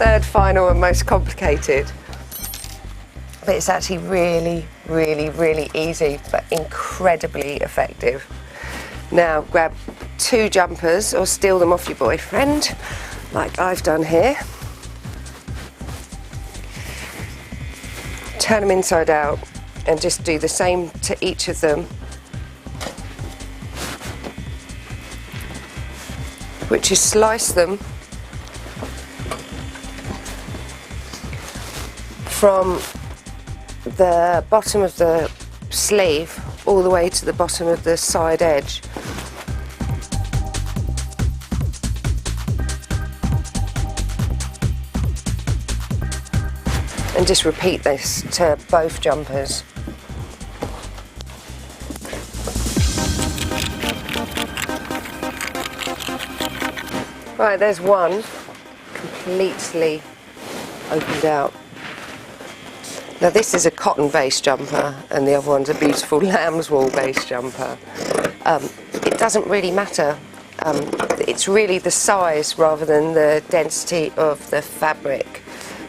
third, final and most complicated. But it's actually really, really, really easy, but incredibly effective. Now grab 2 jumpers or steal them off your boyfriend, like I've done here. Turn them inside out and just do the same to each of them, which is slice them from the bottom of the sleeve all the way to the bottom of the side edge. And just repeat this to both jumpers. Right, there's one completely opened out. Now this is a cotton-based jumper and the other one's a beautiful lamb's wool-based jumper. It doesn't really matter. It's really the size rather than the density of the fabric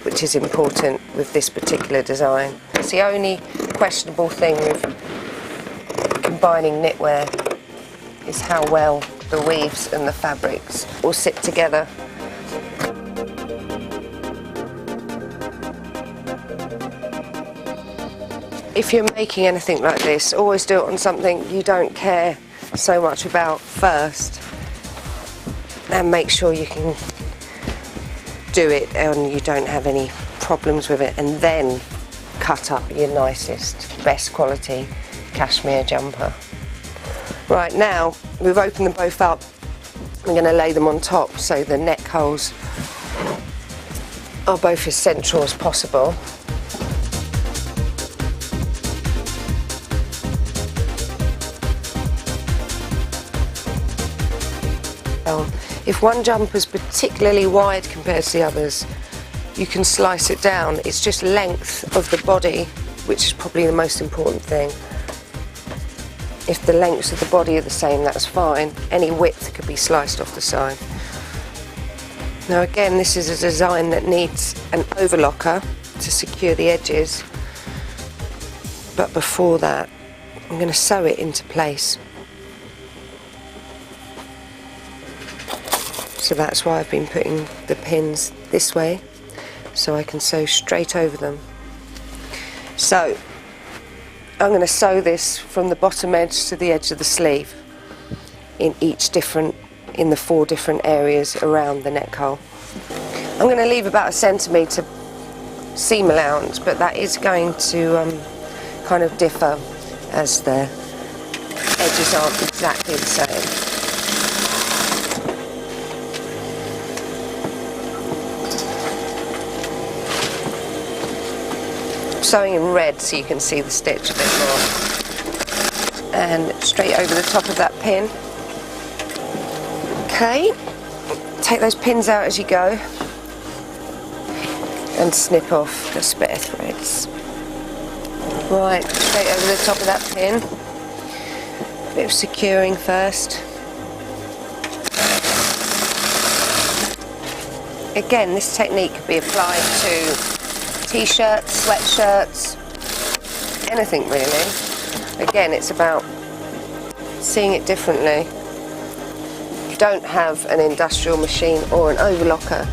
which is important with this particular design. It's the only questionable thing with combining knitwear is how well the weaves and the fabrics all sit together. If you're making anything like this, always do it on something you don't care so much about first, and make sure you can do it and you don't have any problems with it, and then cut up your nicest, best quality cashmere jumper. Right, now we've opened them both up, I'm going to lay them on top so the neck holes are both as central as possible. If one jumper is particularly wide compared to the others, you can slice it down. It's just length of the body, which is probably the most important thing. If the lengths of the body are the same, that's fine. Any width could be sliced off the side. Now again, this is a design that needs an overlocker to secure the edges. But before that, I'm going to sew it into place. So that's why I've been putting the pins this way, so I can sew straight over them. So I'm going to sew this from the bottom edge to the edge of the sleeve in the 4 different areas around the neck hole. I'm going to leave about 1 centimetre seam allowance, but that is going to kind of differ as the edges aren't exactly the same. Sewing in red so you can see the stitch a bit more, and straight over the top of that pin. Okay, take those pins out as you go and snip off the spare threads. Right, straight over the top of that pin, bit of securing first. Again, this technique could be applied to t-shirts, sweatshirts, anything really. Again, it's about seeing it differently. If you don't have an industrial machine or an overlocker,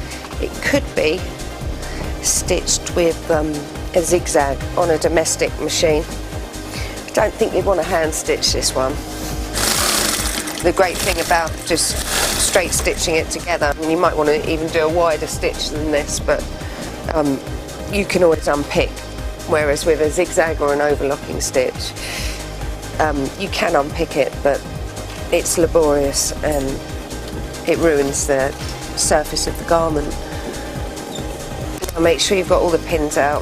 it could be stitched with a zigzag on a domestic machine. I don't think you'd want to hand stitch this one. The great thing about just straight stitching it together, and you might want to even do a wider stitch than this, but you can always unpick, whereas with a zigzag or an overlocking stitch, you can unpick it, but it's laborious and it ruins the surface of the garment. Now make sure you've got all the pins out.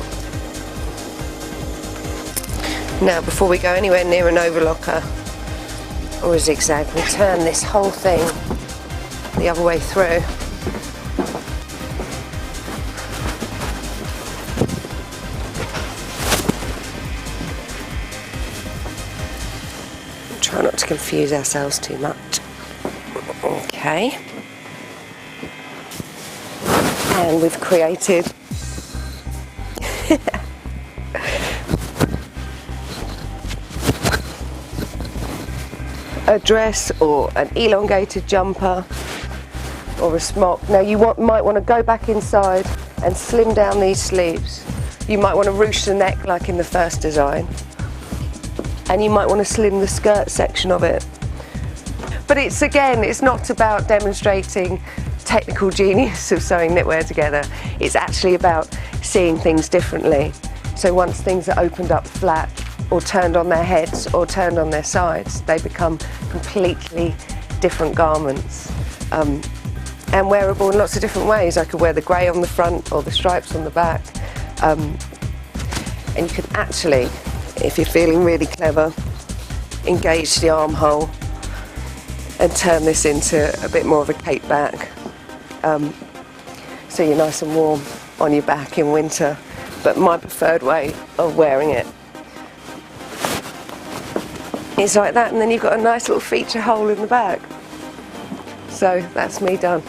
Now before we go anywhere near an overlocker or a zigzag, we'll turn this whole thing the other way through. Try not to confuse ourselves too much. Okay. And we've created a dress or an elongated jumper or a smock. Now you might want to go back inside and slim down these sleeves. You might want to ruche the neck like in the first design, and you might want to slim the skirt section of it. But it's not about demonstrating technical genius of sewing knitwear together. It's actually about seeing things differently. So once things are opened up flat or turned on their heads or turned on their sides, they become completely different garments, and wearable in lots of different ways. I could wear the grey on the front or the stripes on the back, and you can actually, if you're feeling really clever, engage the armhole and turn this into a bit more of a cape back, so you're nice and warm on your back in winter. But my preferred way of wearing it is like that, and then you've got a nice little feature hole in the back. So that's me done.